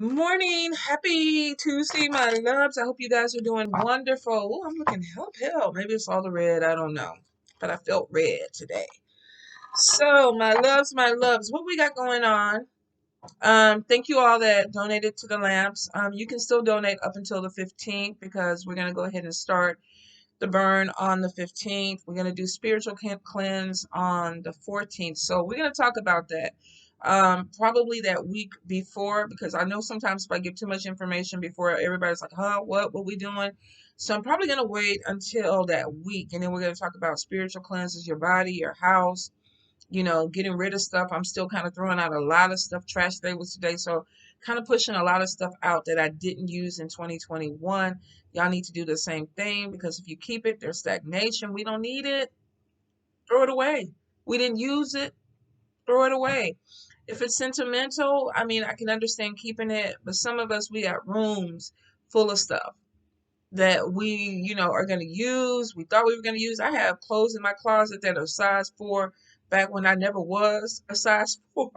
Morning. Happy Tuesday, my loves. I hope you guys are doing wonderful. Oh, I'm looking hell. Maybe it's all the red. I don't know. But I felt red today. So, my loves, what we got going on? Thank you all that donated to the lamps. You can still donate up until the 15th because we're going to go ahead and start the burn on the 15th. We're going to do spiritual cleanse on the 14th. So we're going to talk about that probably that week before, because I know sometimes if I give too much information before, everybody's like, huh, what we doing? So I'm probably going to wait until that week, and then we're going to talk about spiritual cleanses, your body, your house, getting rid of stuff. I'm still kind of throwing out a lot of stuff. Trash day was today. So kind of pushing a lot of stuff out that I didn't use in 2021. Y'all need to do the same thing, because if you keep it, there's stagnation. We don't need it. Throw it away. We didn't use it. Throw it away. If it's sentimental, I mean, I can understand keeping it, but some of us, we got rooms full of stuff that we, are going to use. We thought we were going to use. I have clothes in my closet that are size 4 back when I never was a size 4.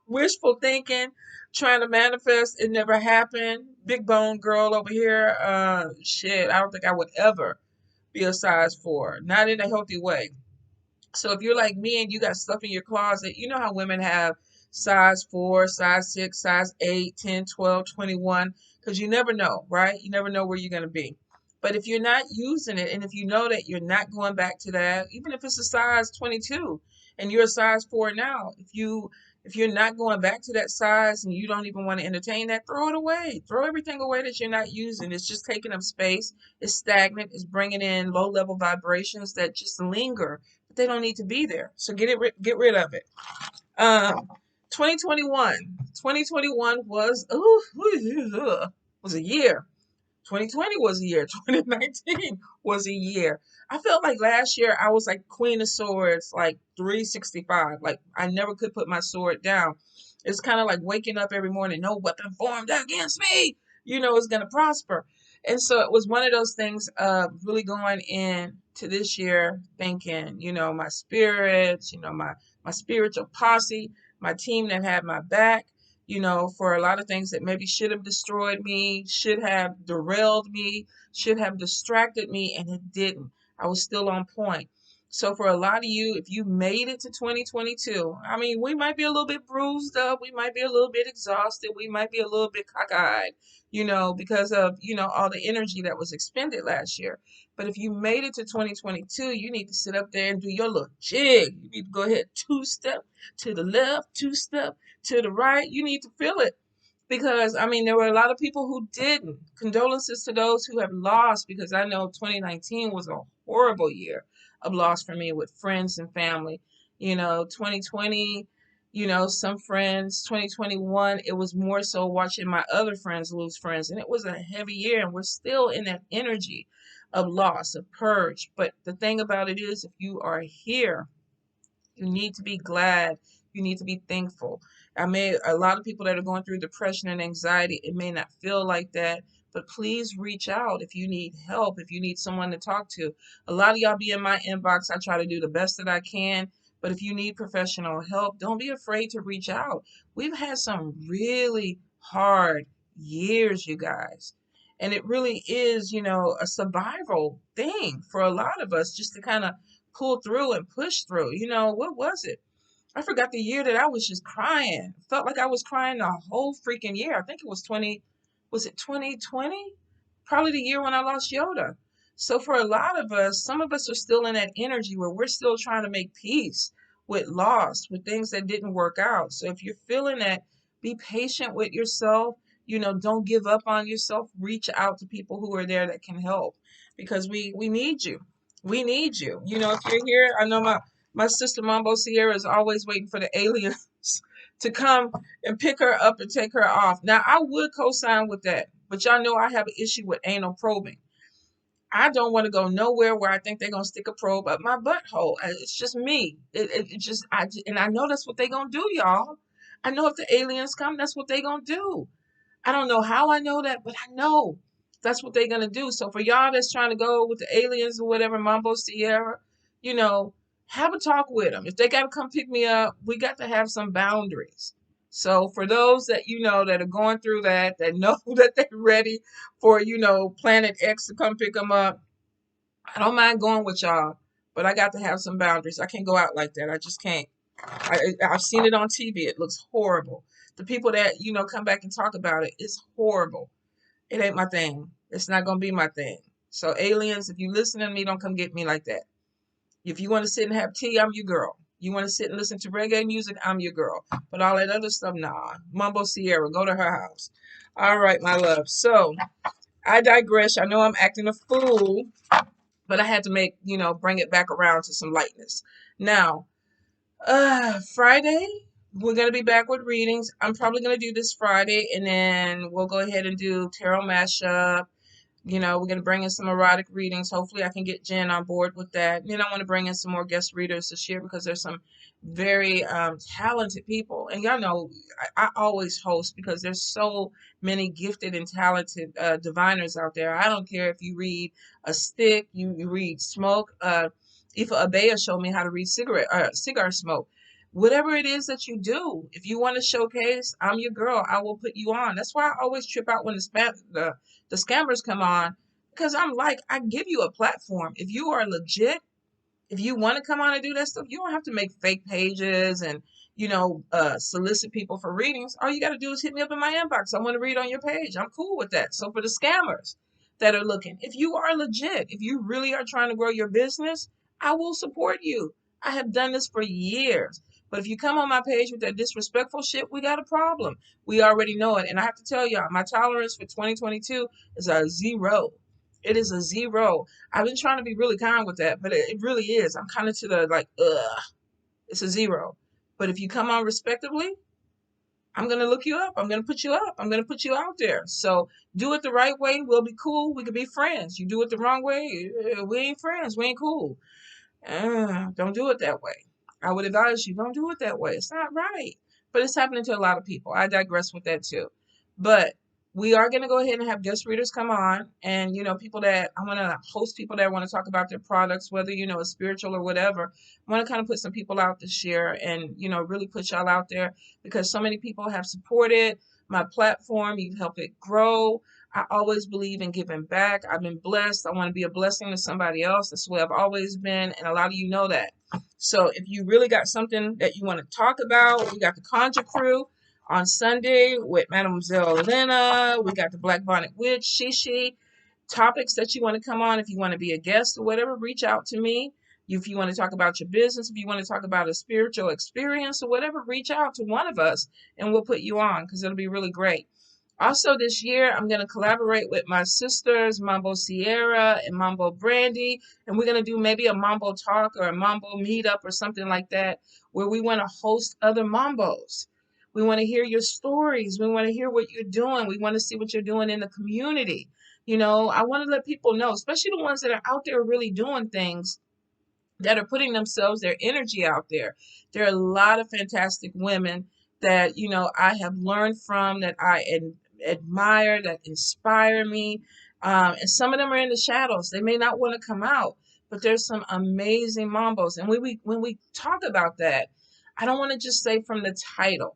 Wishful thinking, trying to manifest. It never happened. Big bone girl over here. Shit, I don't think I would ever be a size 4. Not in a healthy way. So if you're like me and you got stuff in your closet, you know how women have size 4, size 6, size 8, 10, 12, 21, because you never know, right? You never know where you're going to be. But if you're not using it, and if you know that you're not going back to that, even if it's a size 22 and you're a size 4 now, if you're not going back to that size and you don't even want to entertain that, throw it away. Throw everything away that you're not using. It's just taking up space. It's stagnant. It's bringing in low level vibrations that just linger, but they don't need to be there. So get rid of it. Um, 2021. 2021 was a year. 2020 was a year. 2019 was a year. I felt like last year I was like Queen of Swords, like 365. Like I never could put my sword down. It's kind of like waking up every morning, no weapon formed against me, it's going to prosper. And so it was one of those things of really going in to this year thinking, my spirits, my spiritual posse, my team that had my back, for a lot of things that maybe should have destroyed me, should have derailed me, should have distracted me, and it didn't. I was still on point. So for a lot of you, if you made it to 2022, I mean, we might be a little bit bruised up, we might be a little bit exhausted, we might be a little bit cockeyed, because of, all the energy that was expended last year. But if you made it to 2022, you need to sit up there and do your little jig. You need to go ahead, 2-step to the left, 2-step to the right. You need to feel it, because I mean there were a lot of people who didn't. Condolences to those who have lost, because I know 2019 was a horrible year of loss for me with friends and family. 2020, some friends. 2021, it was more so watching my other friends lose friends, and it was a heavy year, and we're still in that energy of loss, of purge. But the thing about it is, if you are here, you need to be glad. You need to be thankful. A lot of people that are going through depression and anxiety, it may not feel like that, but please reach out if you need help, if you need someone to talk to. A lot of y'all be in my inbox. I try to do the best that I can, but if you need professional help, don't be afraid to reach out. We've had some really hard years, you guys. And it really is, a survival thing for a lot of us, just to kind of pull through and push through. What was it? I forgot the year that I was just crying. Felt like I was crying the whole freaking year. I think it was was it 2020? Probably the year when I lost Yoda. So for a lot of us, some of us are still in that energy where we're still trying to make peace with loss, with things that didn't work out. So if you're feeling that, be patient with yourself. Don't give up on yourself. Reach out to people who are there that can help, because we need you. We need you. If you're here, I know my sister Mambo Sierra is always waiting for the aliens to come and pick her up and take her off. Now, I would co-sign with that, but y'all know I have an issue with anal probing. I don't want to go nowhere where I think they're gonna stick a probe up my butthole. It's just me. And I know that's what they're gonna do, y'all. I know if the aliens come, that's what they're gonna do. I don't know how I know that, but I know that's what they're gonna do. So for y'all that's trying to go with the aliens or whatever, Mambo Sierra, you know, have a talk with them. If they gotta come pick me up, we got to have some boundaries. So for those that that are going through that know that they're ready for Planet X to come pick them up, I don't mind going with y'all, but I got to have some boundaries. I can't go out like that. I just can't. I've seen it on TV. It looks horrible. The people that come back and talk about it, it's horrible. It ain't my thing. It's not gonna be my thing. So aliens, if you listen to me, don't come get me like that. If you want to sit and have tea, I'm your girl. You want to sit and listen to reggae music, I'm your girl. But all that other stuff, nah. Mambo Sierra, go to her house. All right, my love. So I digress. I know I'm acting a fool, but I had to bring it back around to some lightness. Now, Friday, we're gonna be back with readings. I'm probably gonna do this Friday, and then we'll go ahead and do tarot mashup. We're going to bring in some erotic readings. Hopefully, I can get Jen on board with that. And then I want to bring in some more guest readers this year because there's some very talented people. And y'all know I always host because there's so many gifted and talented diviners out there. I don't care if you read a stick, you read smoke. Ifa Abea showed me how to read cigar smoke. Whatever it is that you do, if you want to showcase, I'm your girl. I will put you on. That's why I always trip out when the scammers come on, because I'm like, I give you a platform. If you are legit, if you want to come on and do that stuff, you don't have to make fake pages and solicit people for readings. All you got to do is hit me up in my inbox. I want to read on your page. I'm cool with that. So for the scammers that are looking, if you are legit, if you really are trying to grow your business, I will support you. I have done this for years. But if you come on my page with that disrespectful shit, we got a problem. We already know it. And I have to tell y'all, my tolerance for 2022 is a 0. It is a 0. I've been trying to be really kind with that, but it really is. I'm kind of to the like, ugh, it's a 0. But if you come on respectively, I'm going to look you up. I'm going to put you up. I'm going to put you out there. So do it the right way. We'll be cool. We could be friends. You do it the wrong way, we ain't friends. We ain't cool. Don't do it that way. I would advise you, don't do it that way. It's not right. But it's happening to a lot of people. I digress with that too. But we are going to go ahead and have guest readers come on, and people that I want to host, people that want to talk about their products, whether it's spiritual or whatever. I want to kind of put some people out this year and really put y'all out there because so many people have supported my platform. You've helped it grow. I always believe in giving back. I've been blessed. I want to be a blessing to somebody else. That's the way I've always been, and a lot of you know that. So if you really got something that you want to talk about, we got the Conjure Crew on Sunday with Mademoiselle Lena. We got the Black Bonnet Witch, Shishi. Topics that you want to come on, if you want to be a guest or whatever, reach out to me. If you want to talk about your business, if you want to talk about a spiritual experience or whatever, reach out to one of us and we'll put you on because it'll be really great. Also this year, I'm going to collaborate with my sisters, Mambo Sierra and Mambo Brandy, and we're going to do maybe a Mambo talk or a Mambo meetup or something like that, where we want to host other Mambos. We want to hear your stories. We want to hear what you're doing. We want to see what you're doing in the community. I want to let people know, especially the ones that are out there really doing things, that are putting themselves, their energy out there. There are a lot of fantastic women that, I have learned from, that I admire, that inspire me. And some of them are in the shadows. They may not want to come out, but there's some amazing mambos. And when we talk about that, I don't want to just say from the title,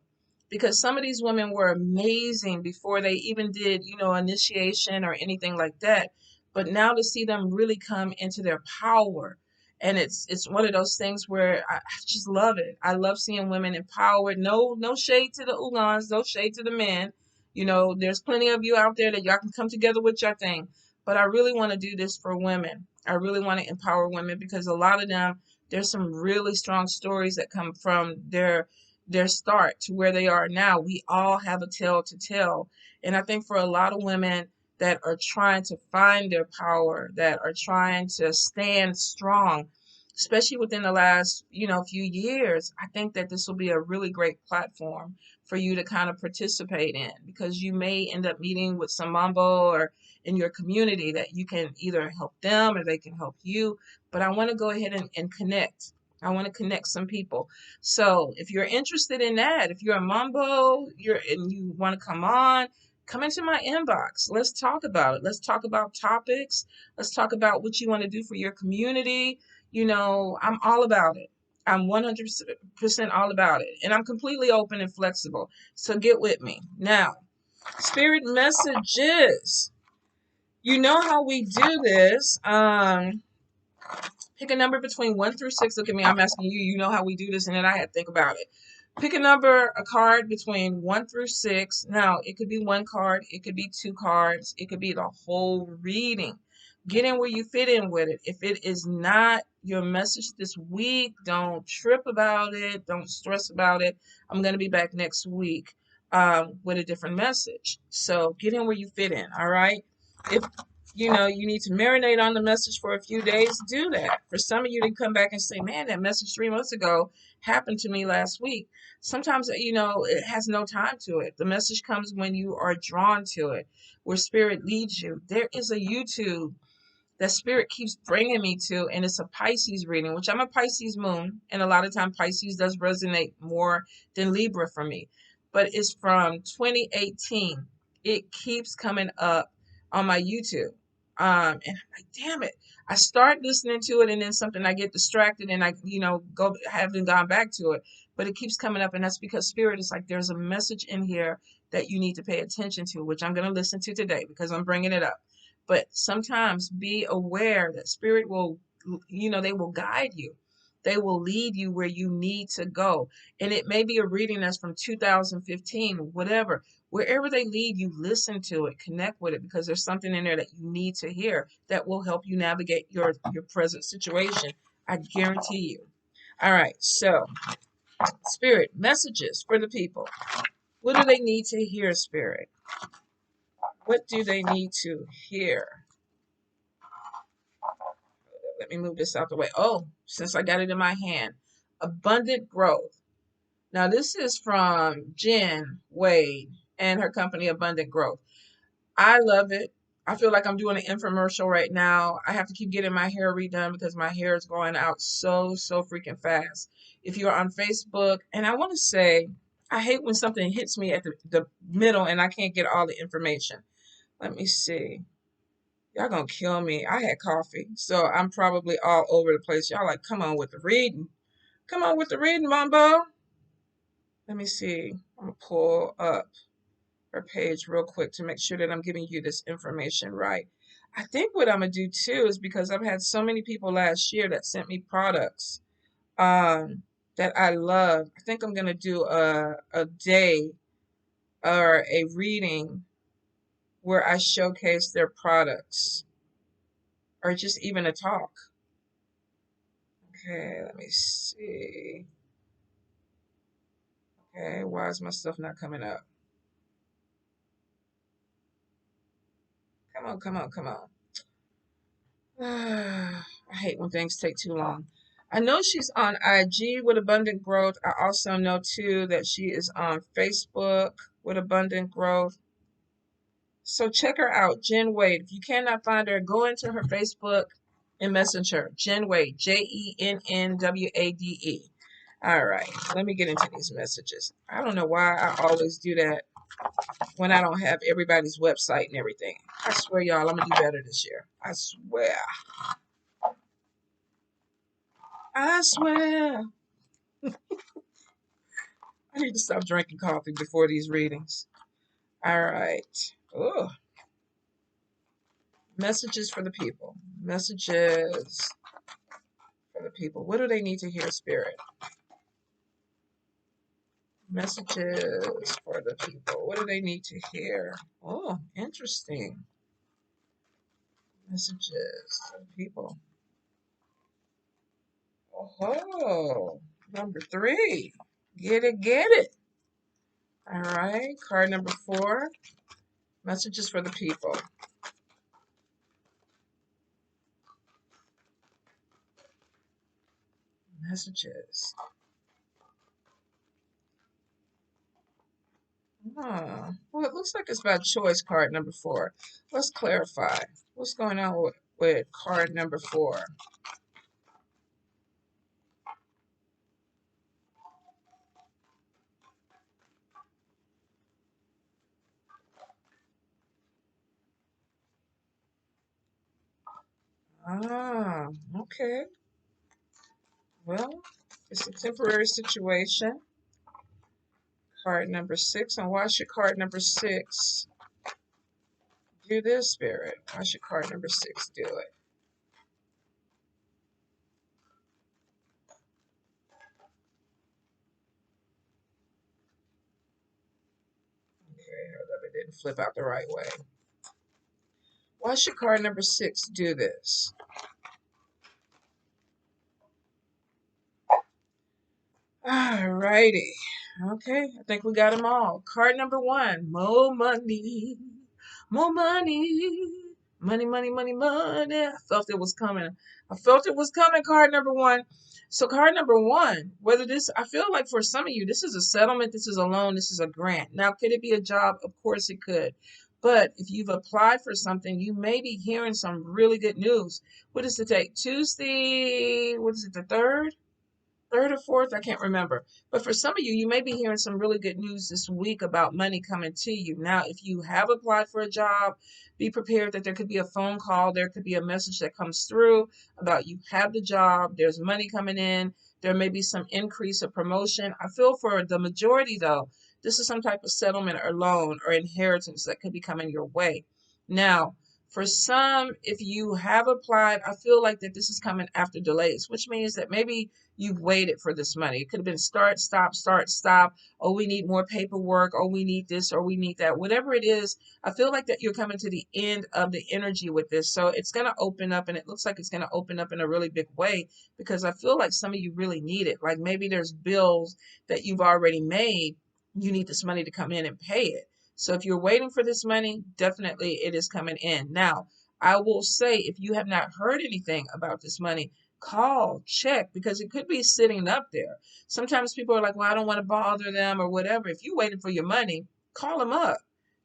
because some of these women were amazing before they even did, initiation or anything like that. But now to see them really come into their power, and it's one of those things where I just love it. I love seeing women empowered. No shade to the Ugans, no shade to the men. There's plenty of you out there that y'all can come together with your thing. But I really want to do this for women. I really want to empower women because a lot of them, there's some really strong stories that come from their start to where they are now. We all have a tale to tell. And I think for a lot of women that are trying to find their power, that are trying to stand strong, especially within the last, few years, I think that this will be a really great platform for you to kind of participate in, because you may end up meeting with some mambo or in your community that you can either help them or they can help you. But I want to go ahead and connect. I want to connect some people. So if you're interested in that, if you're a mambo, and you want to come into my inbox. Let's talk about it. Let's talk about topics. Let's talk about what you want to do for your community. I'm all about it. I'm 100% all about it. And I'm completely open and flexible. So get with me. Now, spirit messages. You know how we do this. Pick a number between 1 through 6. Look at me. I'm asking you. You know how we do this. And then I had to think about it. Pick a number, a card between 1 through 6. Now, it could be one card. It could be two cards. It could be the whole reading. Get in where you fit in with it. If it is not your message this week, don't trip about it. Don't stress about it. I'm going to be back next week with a different message. So get in where you fit in. All right. If you need to marinate on the message for a few days, do that. For some of you to come back and say, man, that message 3 months ago happened to me last week. Sometimes, it has no time to it. The message comes when you are drawn to it, where spirit leads you. There is a YouTube that spirit keeps bringing me to, and it's a Pisces reading, which I'm a Pisces moon, and a lot of time Pisces does resonate more than Libra for me, but it's from 2018. It keeps coming up on my YouTube, and I'm like, damn it, I start listening to it, and then something, I get distracted, and I go, haven't gone back to it, but it keeps coming up, and that's because spirit is like, there's a message in here that you need to pay attention to, which I'm going to listen to today because I'm bringing it up. But sometimes be aware that spirit will, they will guide you. They will lead you where you need to go. And it may be a reading that's from 2015, whatever. Wherever they lead you, listen to it, connect with it, because there's something in there that you need to hear that will help you navigate your present situation. I guarantee you. All right. So, spirit, messages for the people. What do they need to hear, spirit? What do they need to hear? Let me move this out the way. Oh, since I got it in my hand. Abundant growth. Now, this is from Jen Wade and her company, Abundant Growth. I love it. I feel like I'm doing an infomercial right now. I have to keep getting my hair redone because my hair is growing out so freaking fast. If you're on Facebook, and I want to say, I hate when something hits me at the middle and I can't get all the information. Let me see. Y'all gonna kill me. I had coffee, so I'm probably all over the place. Y'all like, come on with the reading. Come on with the reading, Mambo. Let me see. I'm gonna pull up her page real quick to make sure that I'm giving you this information right. I think what I'm gonna do too is, because I've had so many people last year that sent me products that I love. I think I'm gonna do a day or a reading where I showcase their products, or just even a talk. Okay, let me see. Okay, why is my stuff not coming up? Come on, come on, come on. I hate when things take too long. I know she's on IG with Abundant Growth. I also know too that she is on Facebook with Abundant Growth. So check her out, Jen Wade. If you cannot find her, go into her Facebook and message her. Jen Wade, JENNWADE. All right, let me get into these messages. I don't know why I always do that when I don't have everybody's website and everything. I swear, y'all, I'm going to do better this year. I swear. I swear. I need to stop drinking coffee before these readings. All right. Oh, messages for the people. Messages for the people. What do they need to hear, Spirit? Messages for the people. What do they need to hear? Oh, interesting. Messages for the people. Oh, number 3. Get it, get it. All right, card number 4. Messages for the people. Messages. Well, it looks like it's about choice, card number 4. Let's clarify. What's going on with card number 4? Okay. Well, It's a temporary situation. Card number 6. And why should card number 6 do this, Spirit? Why should card number 6 do it? Okay, hold up, it didn't flip out the right way. Why should card number 6 do this? Alrighty. Okay, I think we got them all. Card number 1, more money. More money. Money, money, money, money. I felt it was coming. I felt it was coming, card number 1. So card number 1, whether this, I feel like for some of you, this is a settlement, this is a loan, this is a grant. Now, could it be a job? Of course it could. But if you've applied for something, you may be hearing some really good news. What is the date? Tuesday, what is it, the 3rd? Third or fourth, I can't remember. But for some of you, you may be hearing some really good news this week about money coming to you. Now, if you have applied for a job, be prepared that there could be a phone call, there could be a message that comes through about you have the job, there's money coming in, there may be some increase or promotion. I feel for the majority, though, this is some type of settlement or loan or inheritance that could be coming your way. Now, for some, if you have applied, I feel like that this is coming after delays, which means that maybe you've waited for this money. It could have been start, stop, start, stop. Oh, we need more paperwork. Oh, we need this or we need that. Whatever it is, I feel like that you're coming to the end of the energy with this. So it's going to open up, and it looks like it's going to open up in a really big way because I feel like some of you really need it. Like maybe there's bills that you've already made. You need this money to come in and pay it. So if you're waiting for this money, definitely it is coming in. Now, I will say if you have not heard anything about this money, call, check, because it could be sitting up there. Sometimes people are like, well, I don't want to bother them or whatever. If you're waiting for your money, call them up.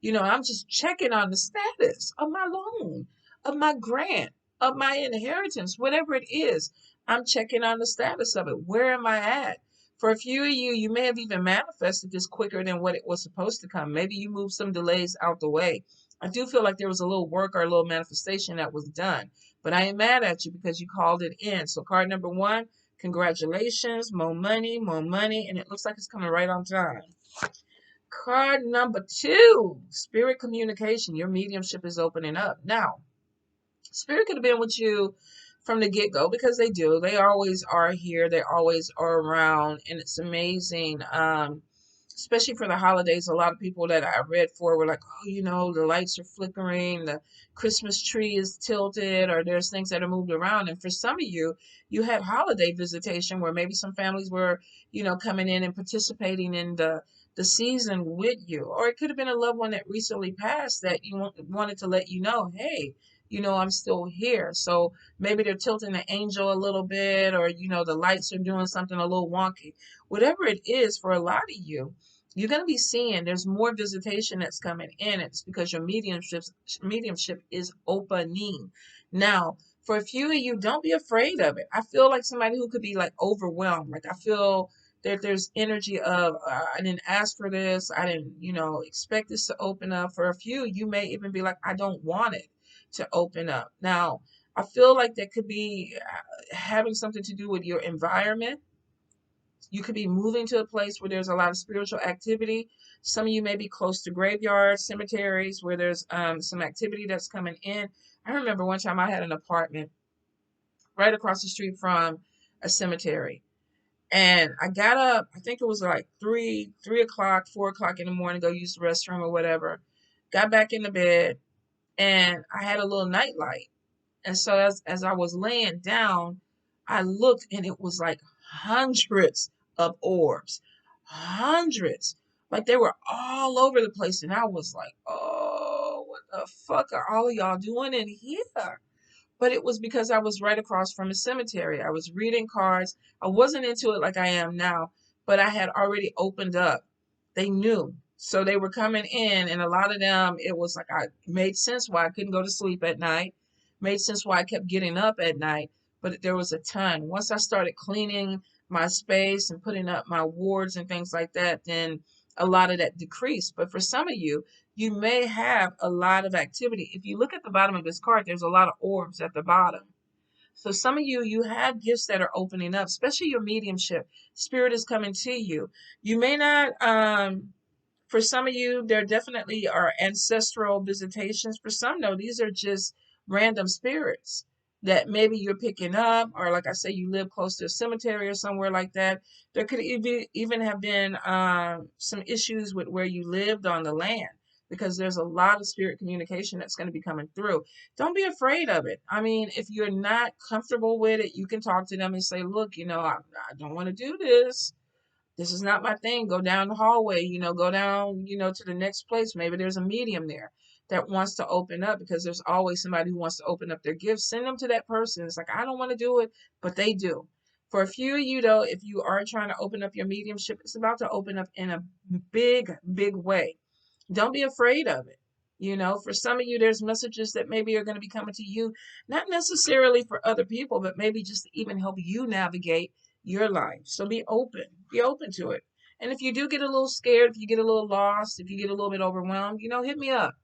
I'm just checking on the status of my loan, of my grant, of my inheritance, whatever it is. I'm checking on the status of it. Where am I at? For a few of you, you may have even manifested this quicker than what it was supposed to come. Maybe you moved some delays out the way. I do feel like there was a little work or a little manifestation that was done. But I ain't mad at you because you called it in. So card number 1, congratulations, more money, and it looks like it's coming right on time. Card number 2, spirit communication. Your mediumship is opening up. Now, spirit could have been with you from the get-go because they do. They always are here. They always are around, and it's amazing. Especially for the holidays, a lot of people that I read for were like, oh, the lights are flickering, the Christmas tree is tilted, or there's things that are moved around. And for some of you, you had holiday visitation where maybe some families were, coming in and participating in the season with you. Or it could have been a loved one that recently passed that you wanted to let you know, hey, I'm still here. So maybe they're tilting the angel a little bit, or, the lights are doing something a little wonky. Whatever it is, for a lot of you, you're going to be seeing there's more visitation that's coming in. It's because your mediumship is opening. Now, for a few of you, don't be afraid of it. I feel like somebody who could be like overwhelmed. Like I feel that there's energy of, I didn't ask for this. I didn't, expect this to open up. For a few, you may even be like, I don't want it to open up. Now, I feel like that could be having something to do with your environment. You could be moving to a place where there's a lot of spiritual activity. Some of you may be close to graveyards, cemeteries, where there's some activity that's coming in. I remember one time I had an apartment right across the street from a cemetery. And I got up, I think it was like 3 o'clock, 4 o'clock in the morning, go use the restroom or whatever. Got back in the bed, and I had a little night light. And so as I was laying down, I looked, and it was like hundreds of orbs. Hundreds. Like they were all over the place. And I was like, oh, what the fuck are all of y'all doing in here? But it was because I was right across from a cemetery. I was reading cards. I wasn't into it like I am now, but I had already opened up. They knew. So they were coming in, and a lot of them, it was like I made sense why I couldn't go to sleep at night, made sense why I kept getting up at night, but there was a ton. Once I started cleaning my space and putting up my wards and things like that, then a lot of that decreased. But for some of you, you may have a lot of activity. If you look at the bottom of this card, there's a lot of orbs at the bottom. So some of you, you have gifts that are opening up, especially your mediumship. Spirit is coming to you. You may not, for some of you, there definitely are ancestral visitations. For some, no, these are just random spirits that maybe you're picking up, or like I say, you live close to a cemetery or somewhere like that. There could even have been some issues with where you lived on the land, because there's a lot of spirit communication that's going to be coming through. Don't be afraid of it. I mean, if you're not comfortable with it, you can talk to them and say, look, I don't want to do this. This is not my thing. Go down the hallway, go down, to the next place. Maybe there's a medium there that wants to open up, because there's always somebody who wants to open up their gifts. Send them to that person. It's like, I don't want to do it, but they do. For a few of you, though, if you are trying to open up your mediumship, it's about to open up in a big, big way. Don't be afraid of it. For some of you, there's messages that maybe are going to be coming to you, not necessarily for other people, but maybe just to even help you navigate your life. So be open to it. And if you do get a little scared, if you get a little lost, if you get a little bit overwhelmed, hit me up.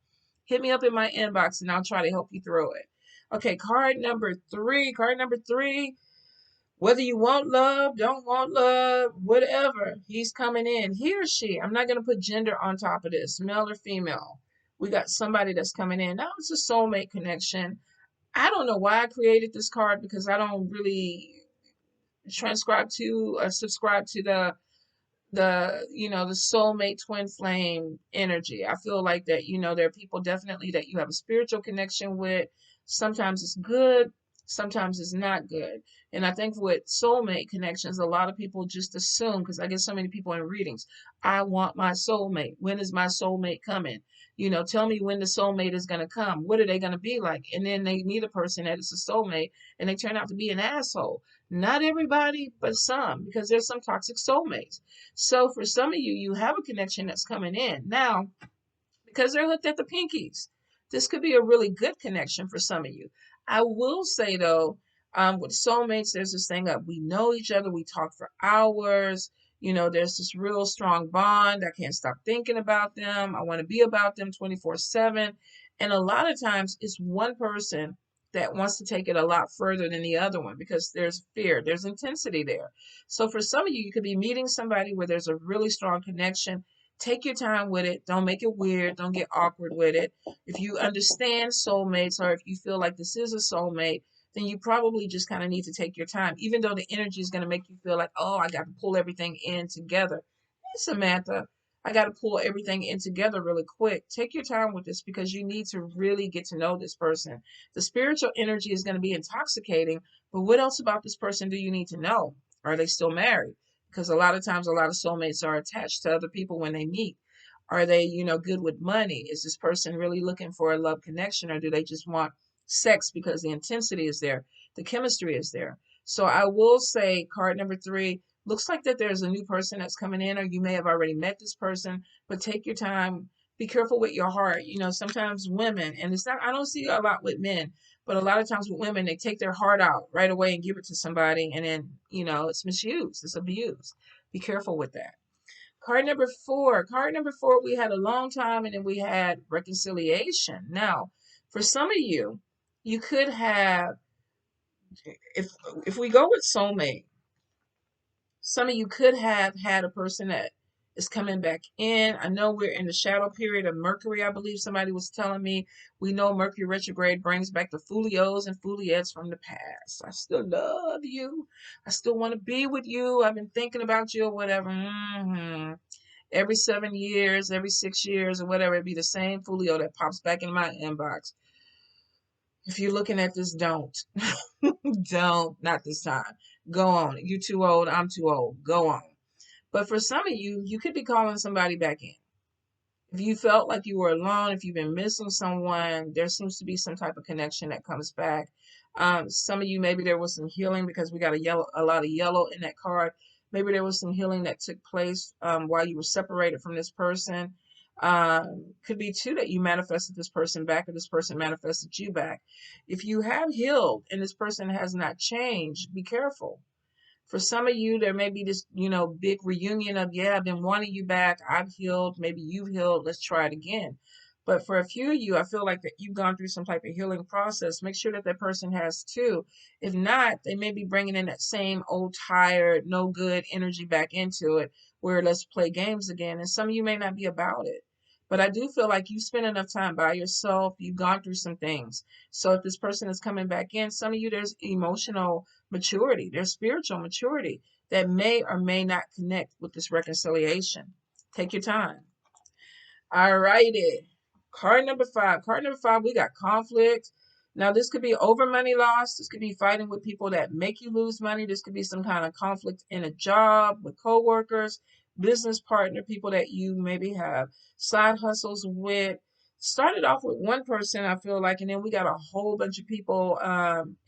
Hit me up in my inbox and I'll try to help you through it. Okay, card number three. Card number three. Whether you want love, don't want love, whatever, he's coming in. He or she, I'm not going to put gender on top of this, male or female. We got somebody that's coming in. Now it's a soulmate connection. I don't know why I created this card, because I don't really subscribe to the soulmate twin flame energy. I feel like that, there are people definitely that you have a spiritual connection with. Sometimes it's good, sometimes it's not good. And I think with soulmate connections, a lot of people just assume, because I get so many people in readings, I want my soulmate. When is my soulmate coming? Tell me when the soulmate is going to come. What are they going to be like? And then they meet a person that is a soulmate and they turn out to be an asshole. Not everybody, but some, because there's some toxic soulmates. So for some of you, you have a connection that's coming in. Now, because they're hooked at the pinkies, this could be a really good connection for some of you. I will say though, with soulmates, there's this thing of we know each other, we talk for hours. There's this real strong bond. I can't stop thinking about them. I want to be about them 24/7. And a lot of times it's one person that wants to take it a lot further than the other one, because there's fear, there's intensity there. So for some of you, you could be meeting somebody where there's a really strong connection. Take your time with it. Don't make it weird. Don't get awkward with it. If you understand soulmates, or if you feel like this is a soulmate, then you probably just kind of need to take your time, even though the energy is going to make you feel like, oh, I got to pull everything in together. Hey, Samantha, I got to pull everything in together really quick. Take your time with this, because you need to really get to know this person. The spiritual energy is going to be intoxicating, but what else about this person do you need to know? Are they still married? Because a lot of times, a lot of soulmates are attached to other people when they meet. Are they, good with money? Is this person really looking for a love connection, or do they just want sex because the intensity is there, the chemistry is there? So I will say, card number three, looks like that there's a new person that's coming in, or you may have already met this person, but take your time. Be careful with your heart. Sometimes women, and it's not, I don't see a lot with men, but a lot of times with women, they take their heart out right away and give it to somebody, and then, it's misused, it's abused. Be careful with that. Card number four. Card number four, we had a long time, and then we had reconciliation. Now, for some of you, you could have, if if we go with soulmate, some of you could have had a person that is coming back in. I know we're in the shadow period of Mercury. I believe somebody was telling me, we know Mercury retrograde brings back the Folios and Foliettes from the past. I still love you. I still want to be with you. I've been thinking about you, or whatever. Every 7 years, every 6 years, or whatever, it'd be the same Folio that pops back in my inbox. If you're looking at this, don't. Don't, not this time. Go on. You too old, I'm too old. Go on. But for some of you, you could be calling somebody back in. If you felt like you were alone, if you've been missing someone, there seems to be some type of connection that comes back. Some of you, maybe there was some healing, because we got a lot of yellow in that card. Maybe there was some healing that took place while you were separated from this person. Could be too that you manifested this person back, or this person manifested you back. If you have healed and this person has not changed, be careful. For some of you, there may be this, big reunion of, yeah, I've been wanting you back. I've healed. Maybe you've healed. Let's try it again. But for a few of you, I feel like that you've gone through some type of healing process. Make sure that that person has too. If not, they may be bringing in that same old tired, no good energy back into it, where let's play games again. And some of you may not be about it. But I do feel like you spend enough time by yourself. You've gone through some things. So if this person is coming back in, some of you, there's emotional maturity, there's spiritual maturity that may or may not connect with this reconciliation. Take your time. All righty. Card number five. Card number five, we got conflict. Now, this could be over money loss. This could be fighting with people that make you lose money. This could be some kind of conflict in a job with coworkers, business partner, people that you maybe have side hustles with. Started off with one person, I feel like, and then we got a whole bunch of people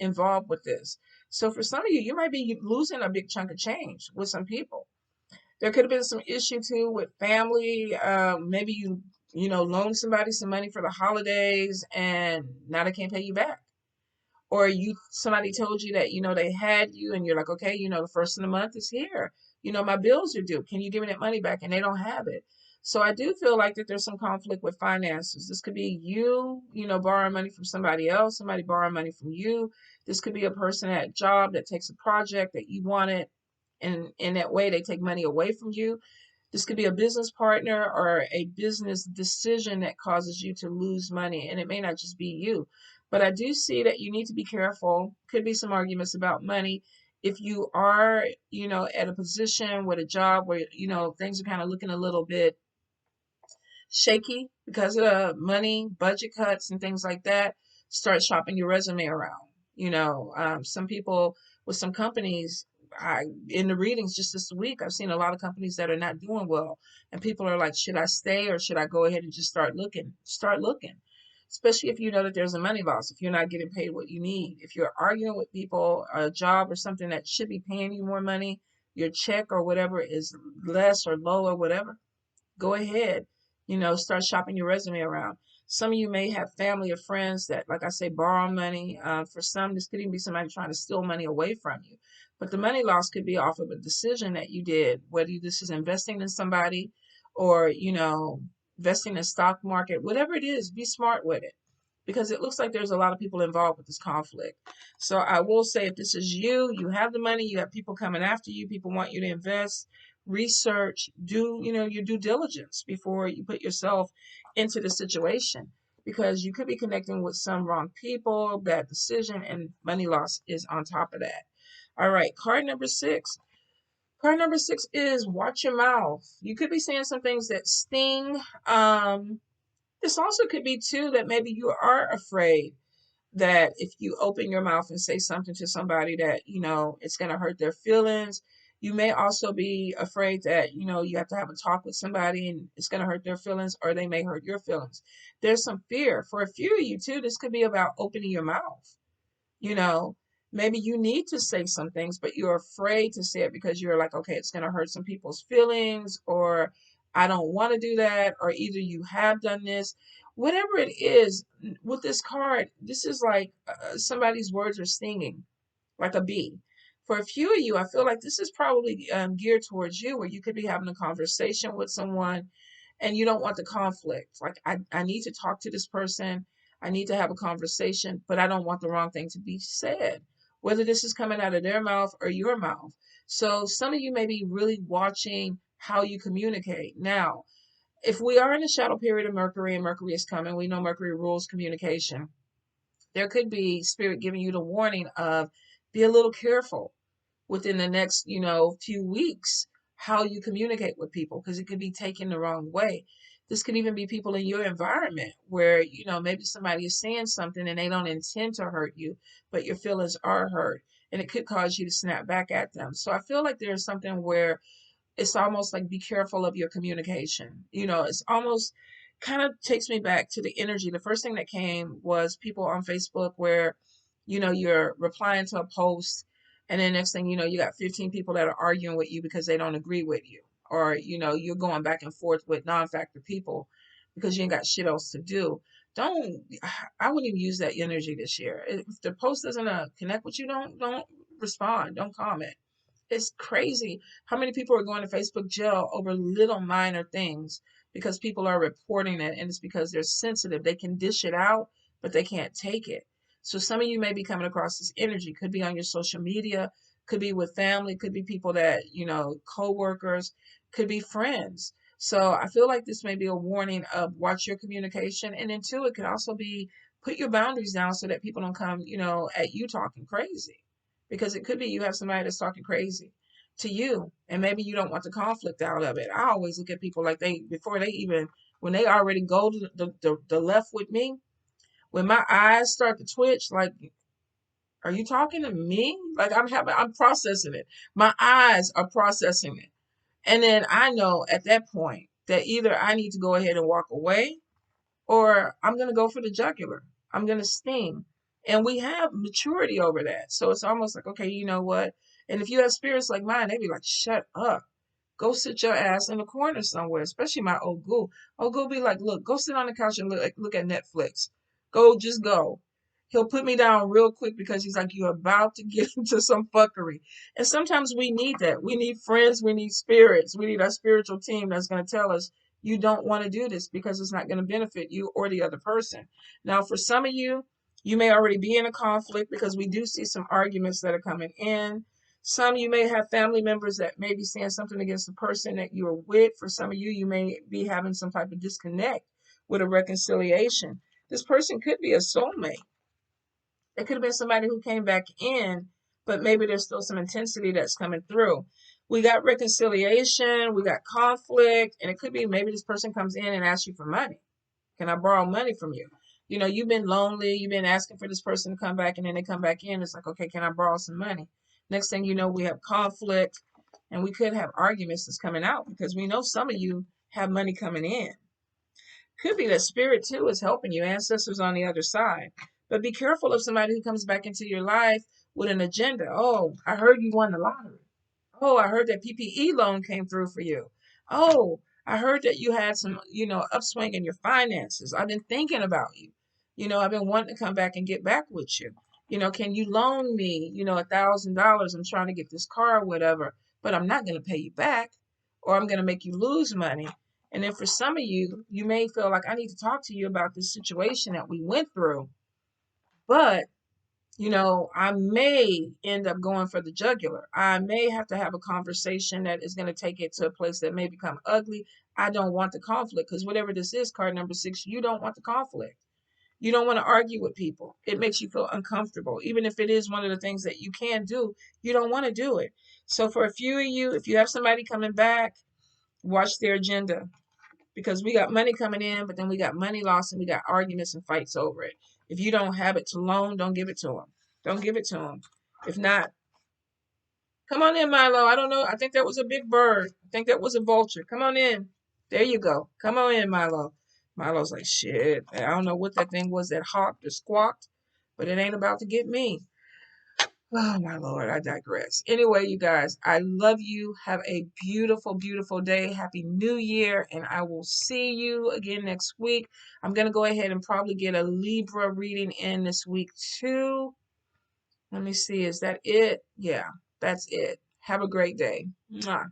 involved with this. So for some of you, you might be losing a big chunk of change with some people. There could have been some issue too with family. Maybe you loaned somebody some money for the holidays and now they can't pay you back. Or somebody told you that they had you and you're like, okay, the first of the month is here. My bills are due. Can you give me that money back? And they don't have it. So I do feel like that there's some conflict with finances. This could be borrowing money from somebody else, somebody borrowing money from you. This could be a person at a job that takes a project that you wanted, and in that way they take money away from you. This could be a business partner or a business decision that causes you to lose money, and it may not just be you. But I do see that you need to be careful. Could be some arguments about money. If you are, at a position with a job where, things are kind of looking a little bit shaky because of the money, budget cuts, and things like that, start shopping your resume around. Some people with some companies, in the readings just this week, I've seen a lot of companies that are not doing well, and people are like, should I stay or should I go ahead and just start looking? Start looking, especially if you know that there's a money loss, if you're not getting paid what you need, if you're arguing with people, a job or something that should be paying you more money, your check or whatever is less or low or whatever. Go ahead, start shopping your resume around. Some of you may have family or friends that, like I say, borrow money. For some, this could even be somebody trying to steal money away from you. But the money loss could be off of a decision that you did, whether this is investing in somebody or, investing in stock market, whatever it is, be smart with it, because it looks like there's a lot of people involved with this conflict. So I will say, if this is you have the money, you have people coming after you, people want you to invest, research, do, your due diligence before you put yourself into the situation, because you could be connecting with some wrong people, bad decision, and money loss is on top of that. All right, card number six. Card number six is watch your mouth. You could be saying some things that sting. This also could be too that maybe you are afraid that if you open your mouth and say something to somebody that, it's going to hurt their feelings. You may also be afraid that, you have to have a talk with somebody and it's going to hurt their feelings, or they may hurt your feelings. There's some fear. For a few of you too, this could be about opening your mouth. You know, maybe you need to say some things, but you're afraid to say it because you're like, okay, it's going to hurt some people's feelings, or I don't want to do that, or either you have done this. Whatever it is, with this card, this is like somebody's words are stinging like a bee. For a few of you, I feel like this is probably geared towards you, where you could be having a conversation with someone and you don't want the conflict. Like, I need to talk to this person. I need to have a conversation, but I don't want the wrong thing to be said, whether this is coming out of their mouth or your mouth. So some of you may be really watching how you communicate. Now, if we are in the shadow period of Mercury and Mercury is coming, we know Mercury rules communication. There could be spirit giving you the warning of be a little careful within the next, few weeks, how you communicate with people, because it could be taken the wrong way. This could even be people in your environment where, maybe somebody is saying something and they don't intend to hurt you, but your feelings are hurt, and it could cause you to snap back at them. So I feel like there's something where it's almost like be careful of your communication. It's almost kind of takes me back to the energy. The first thing that came was people on Facebook where, you're replying to a post, and then next thing you know, you got 15 people that are arguing with you because they don't agree with you. Or, you're going back and forth with non-factor people because you ain't got shit else to do. Don't, I wouldn't even use that energy this year. If the post doesn't connect with you, don't respond, don't comment. It's crazy how many people are going to Facebook jail over little minor things. because people are reporting it, and it's because they're sensitive. They can dish it out, but they can't take it. So some of you may be coming across this energy. Could be on your social media, could be with family, could be people that, co-workers, could be friends. So I feel like this may be a warning of watch your communication. And then two, it could also be put your boundaries down so that people don't come, at you talking crazy. Because it could be you have somebody that's talking crazy to you, and maybe you don't want the conflict out of it. I always look at people like before they even, when they already go to the left with me, when my eyes start to twitch, like, are you talking to me? Like I'm processing it. My eyes are processing it. And then I know at that point that either I need to go ahead and walk away, or I'm going to go for the jugular. I'm going to sting. And we have maturity over that. So it's almost like, okay, you know what? And if you have spirits like mine, they be like, shut up. Go sit your ass in the corner somewhere, especially my old goo. Old goo be like, look, go sit on the couch and look at Netflix. Just go. He'll put me down real quick because he's like, you're about to get into some fuckery. And sometimes we need that. We need friends. We need spirits. We need our spiritual team that's going to tell us, you don't want to do this because it's not going to benefit you or the other person. Now, for some of you, you may already be in a conflict because we do see some arguments that are coming in. Some you may have family members that may be saying something against the person that you're with. For some of you, you may be having some type of disconnect with a reconciliation. This person could be a soulmate. It could have been somebody who came back in, but maybe there's still some intensity that's coming through. We got reconciliation, we got conflict, and it could be maybe this person comes in and asks you for money. Can I borrow money from you? You've been lonely, you've been asking for this person to come back, and then they come back in. It's like, okay, can I borrow some money? Next thing you know, we have conflict, and we could have arguments that's coming out because we know some of you have money coming in. Could be that spirit too is helping you, ancestors on the other side. But be careful of somebody who comes back into your life with an agenda. Oh, I heard you won the lottery. Oh, I heard that PPE loan came through for you. Oh, I heard that you had some, upswing in your finances. I've been thinking about you. I've been wanting to come back and get back with you. Can you loan me, $1,000? I'm trying to get this car or whatever, but I'm not going to pay you back, or I'm going to make you lose money. And then for some of you, you may feel like I need to talk to you about this situation that we went through, but I may end up going for the jugular. I may have to have a conversation that is going to take it to a place that may become ugly. I don't want the conflict because whatever this is, card number 6, you don't want the conflict. You don't want to argue with people. It makes you feel uncomfortable. Even if it is one of the things that you can do, you don't want to do it. So for a few of you, if you have somebody coming back, watch their agenda, because we got money coming in, but then we got money lost and we got arguments and fights over it. If you don't have it to loan, don't give it to them. Don't give it to them. If not, come on in, Milo. I don't know. I think that was a big bird. I think that was a vulture. Come on in. There you go. Come on in, Milo. Milo's like, shit. I don't know what that thing was that hopped or squawked, but it ain't about to get me. Oh, my Lord, I digress. Anyway, you guys, I love you. Have a beautiful, beautiful day. Happy New Year, and I will see you again next week. I'm going to go ahead and probably get a Libra reading in this week, too. Let me see. Is that it? Yeah, that's it. Have a great day. Mwah.